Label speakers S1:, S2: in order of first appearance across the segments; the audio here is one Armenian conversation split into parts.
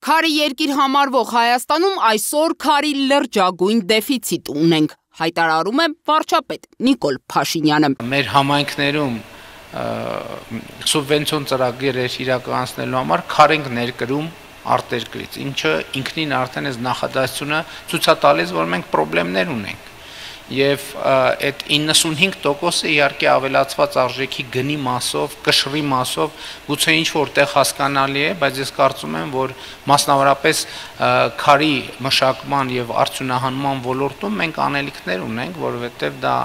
S1: Քարի երկիր համարվող Հայաստանում այսօր քարի լրջագույն դեֆիցիտ ունենք, հայտարարում է վարչապետ Նիկոլ Փաշինյանը։
S2: Մեր համայնքներում սուբվենցիոն ծրագրեր իրականացնելու համար քար ենք ներկրում արտերկրից, ինչը ինքնին արդեն այս նախադասությունը ցույց է տալիս, որ մենք խնդիրներ ունենք։ Եվ այդ 95%-ը իհարկե ավելացված արժեքի գնի մասով, կշռի մասով, գուցե ինչ որտեղ հասկանալի է, բայց ես կարծում եմ, որ մասնավորապես քարի մշակման եւ արդյունահանման ոլորտում մենք անելիքներ ունենք, որովհետեւ դա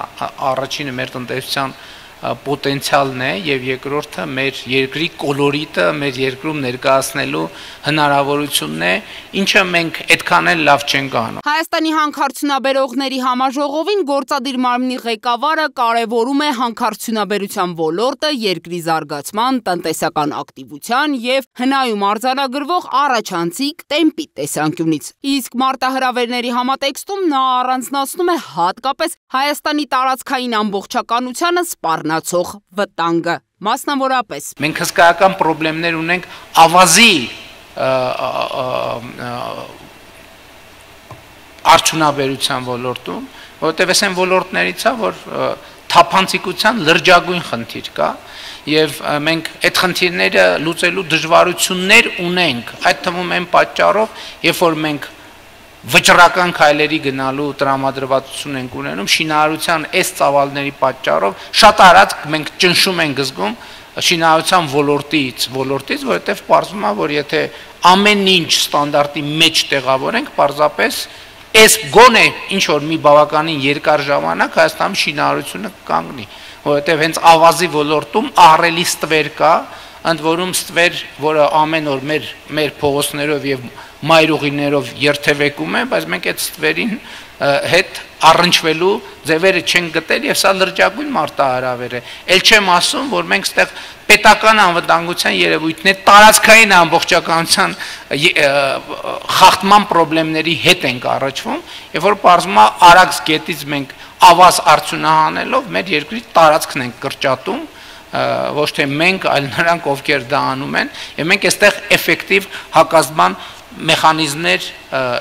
S2: առաջինը մեր տնտեսության պոտենցիալն է եւ երկրորդը մեր երկրի կոլորիտը մեր երկրում ներկայացնելու հնարավորությունն է, ինչը մենք այդքան էլ լավ չենք անում։
S1: Հայաստանի հանքարդյունաբերողների համաժողովին գործադիր մարմնի ղեկավարը կարևորում է հանքարդյունաբերության ոլորտը երկրի զարգացման, տնտեսական ակտիվության եւ հնայում արձանագրվող առաջանցիկ տեմպի տեսանկյունից։ Իսկ մարտահրավերների համատեքստում նա առանձնացնում է հատկապես Հայաստանի տարածքային ամբողջականությանը սպառնացող վտանգը, մասնավորապես։
S2: Մենք հսկայական խնդիրներ ունենք ավազի արդյունաբերության ոլորտում, որովհետև այս այն ոլորտներից է, որ թափանցիկության լրջագույն խնդիր կա, եւ մենք այդ խնդիրները լուծելու դժվարություններ ունենք, այդ թվում այն պատճառով, երբ որ մենք վճռական քայլերի գնալու տրամադրվածություն ենք ունենում, շինարարության այս ծավալների պատճառով շատ արագ մենք ճնշում ենք զգում շինարարության ոլորտից, որովհետև պարզվում է, որ եթե ամեն ինչ ստանդարտի մեջ տեղավորենք, պարզապես այս գոնե ինչ որ մի բավականին երկար ժամանակ Հայաստանում շինարարությունը կանգնի, որովհետև հենց ավազի ոլորտում ահռելի ստվեր կա, ընդ որում ստվեր, որը ամեն օր մեր փողոցներով եւ մայրուղիներով երթևեկում է, բայց մենք այդ ստվերին հետ առնչվելու ձևերը չենք գտել եւ սա լրջագույն մարտահրավեր է։ Էլ չեմ ասում, որ մենք ստեղ պետական անվտանգության երևույթներ, տարածքային ամբողջականության խախտման խնդիրների հետ ենք առնչվում, եւ որ պարզվում է արագ գետից մենք ավազ արդյունահանելով մեր երկրի տարածքն ենք կրճատում, ոչ թե մենք, այլ նրանք, ովքեր դա անում են, եւ մենք այստեղ էֆեկտիվ հակազդման մեխանիզմներ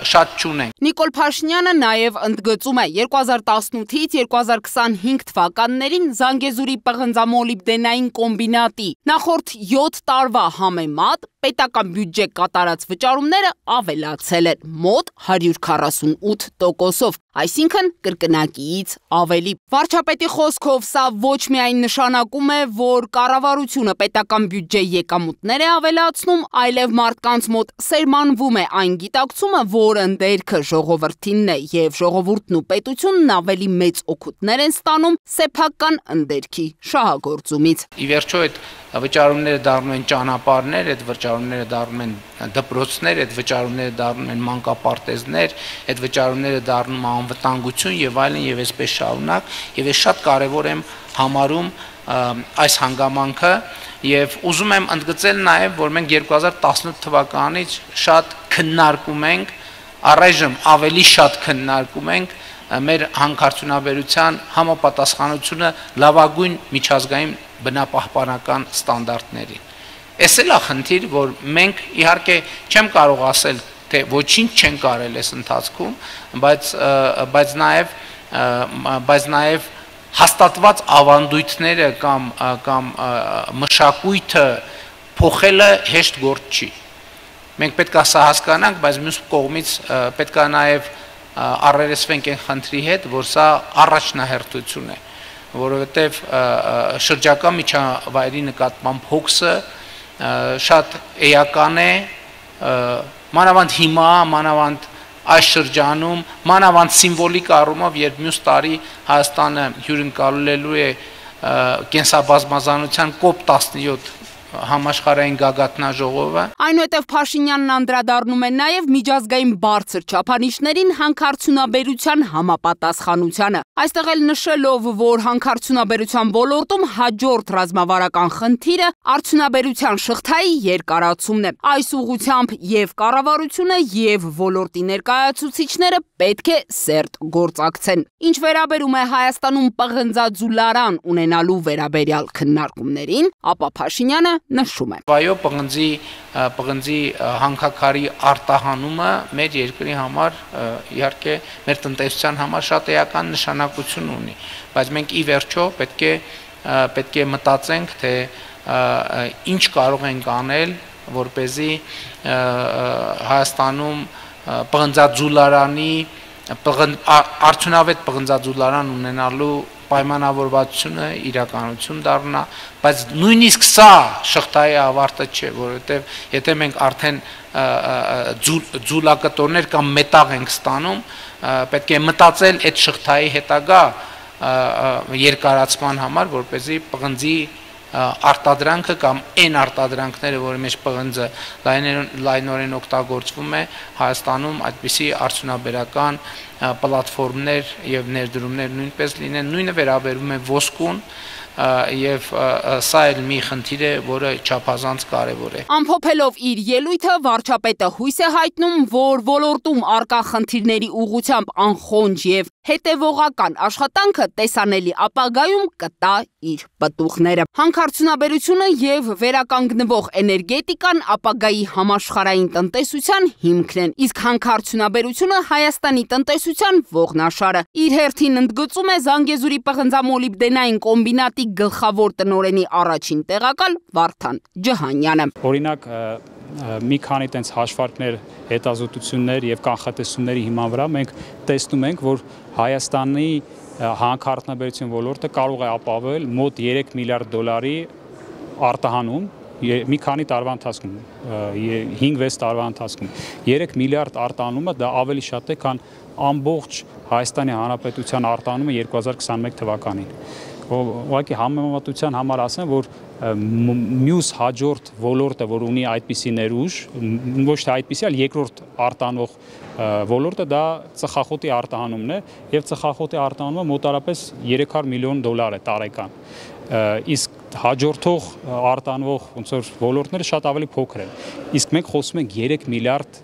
S2: շատ չունենք։
S1: Նիկոլ Փաշինյանը նաև ընդգծում է 2018-ից 2025 թվականներին Զանգեզուրի պղնձամոլիբդենային կոմբինատի նախորդ 7 տարվա համեմատ պետական բյուջե կատարած վճարումները ավելացել են մոտ 148%-ով, այսինքն կրկնակիից ավելի։ Վարչապետի խոսքով սա ոչ միայն նշանակում է, որ կառավարությունը պետական բյուջե եկամուտներ է ավելացնում, այլև մարդկանց մոտ սերմանվում է այն գիտակցումը, որ ընդերքը ժողովրդինն է եւ ժողովուրդն ու պետությունն ավելի մեծ օգուտներ են ստանում սեփական ընդերքի շահագործումից։
S2: Ի վերջո այդ վճարումները դառնում են ճանապարհներ, այդ վճարումները դառնում են դպրոցներ, այդ վճարումները դառնում են մանկապարտեզներ, այդ վճարումները դառնում են անվտանգություն եւ այլն եւ այսպես շարունակ, եւ ես շատ կարեւոր եմ համարում այս հանգամանքը եւ ուզում եմ ընդգծել նաեւ, որ մենք 2018 թվականից շատ քննարկում ենք, առայժմ ավելի շատ քննարկում ենք մեր հանքարդյունաբերության համապատասխանությունը լավագույն միջազգային բնապահպանական ստանդարտներին։ Էս էլ է խնդիր, որ մենք իհարկե չեմ կարող ասել, թե ոչինչ չենք արել այս ընթացքում, բայց նաեւ հաստատված ավանդույթները կամ մշակույթը փոխելը հեշտ գործ չի։ Մենք պետք է սա հասկանանք, բայց մյուս կողմից պետք է նաեւ առերեսվենք այն խնդրի հետ, որ սա առաջնահերթություն է, որովհետև շրջակա միջավայրի նկատմամբ հոգսը շատ էական է, մանավանդ հիմա, մանավանդ այս շրջանում, մանավանդ սիմվոլիկ առումով, երբ մյուս տարի Հայաստանը հյուրընկալելու է կենսաբազմազանության COP17 համաշխարհային գագաթնաժողովը։
S1: Այնուհետև Փաշինյանն անդրադառնում է նաև միջազգային բարձր չափանիշներին հանքարդյունաբերության համապատասխանությանը։ Այստեղ էլ նշելով, որ հանքարդյունաբերության ոլորտում հաջորդ ռազմավարական խնդիրը արդյունաբերության շղթայի երկարացումն է։ Այս ուղղությամբ եւ կառավարությունը եւ ոլորտի ներկայացուցիչները պետք է սերտ գործակցեն։ Ինչ վերաբերում է Հայաստանում պղնձաձուլարան ունենալու վերաբերյալ քննարկումներին, ապա Փաշինյանը նշում է.
S2: Այո, պղնձի հանքաքարի արտահանումը մեր երկրի համար իհարկե մեր տնտեսության համար շատ էական նշանակություն ունի, բայց մենք ի վերջո պետք է մտածենք, թե ինչ կարող ենք անել, որպեսզի Հայաստանում պղնձաձուլարանի արդյունավետ պղնձաձուլարան ունենալու պայմանավորվածությունը իրականություն դառնա, բայց նույնիսկ սա շղթայի ավարտը չէ, որովհետև եթե մենք արդեն ձուլակտորներ կամ մետաղ ենք ստանում, պետք է մտածել այդ շղթայի հետագա երկարացման համար, որպեսզի պղնձի արտադրանքը կամ այն արտադրանքները, որի մեջ պղնձը լայնորեն օգտագործվում է, Հայաստանում այդպիսի արդյունաբերական պլատֆորմներ եւ ներդրումներ նույնպես լինեն, նույնը վերաբերում է ոսկուն եւ սա էլ մի խնդիր է, որը չափազանց կարեւոր է։
S1: Ամփոփելով իր ելույթը վարչապետը հույս է հայտնում, որ ոլորտում արկա խնդիրների ուղղությամբ անխոնջ եւ հետևողական աշխատանքը տեսանելի ապագայում կտա իր պտուղները։ Հանքարդյունաբերությունը եւ վերականգնվող էներգետիկան ապագայի համաշխարհային տնտեսության հիմքն են, իսկ հանքարդյունաբերությունը Հայաստանի տնտեսության ողնաշարը։ Իր հերթին ընդգծում է Զանգեզուրի պղնձամոլիբդենային կոմբինատի գլխավոր տնօրենի առաջին տեղակալ Վարդան Ջհանյանը։
S3: Օրինակ մի քանի տենց հաշվարկներ, հետազոտություններ եւ կանխատեսումների հիման վրա մենք տեսնում ենք, որ Հայաստանի հանքարդյունաբերության ոլորտը կարող է ապահովել մոտ 3 միլիարդ դոլարի արտահանում մի քանի տարվա ընթացքում, 5-6 տարվա ընթացքում 3 միլիարդ արտահանումը դա ավելի շատ է, քան ամբողջ Հայաստանի Հանրապետության արտահանումը 2021 թվականին։ Ուղղակի համեմատության համար ասեմ, որ մյուս հաջորդ ոլորտը, որ ունի այդպիսի ներուժ, ոչ թե այդպիսի, այլ երկրորդ արտանող ոլորտը դա ծխախոտի արտահանումն է, եւ ծխախոտի արտահանումը մոտարապես 300 միլիոն դոլար է տարեկան։ Իսկ հաջորդող արտանող ոնց որ ոլորտները շատ ավելի փոքր են։ Իսկ մենք խոսում ենք 3 միլիարդ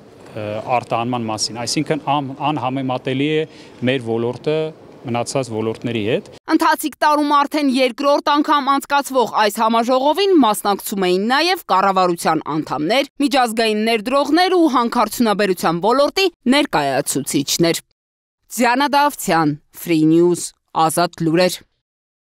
S3: արտահանման մասին, այսինքն անհամեմատելի է մեր ոլորտը մնացած ոլորտների հետ։
S1: Ընթացիկ տարում արդեն երկրորդ անգամ անցկացվող այս համաժողովին մասնակցում էին նաև կառավարության անդամներ, միջազգային ներդրողներ ու հանքարդյունաբերության ոլորտի ներկայացուցիչներ։ Ձյանա Դավթյան, Free News, Ազատ լուրեր։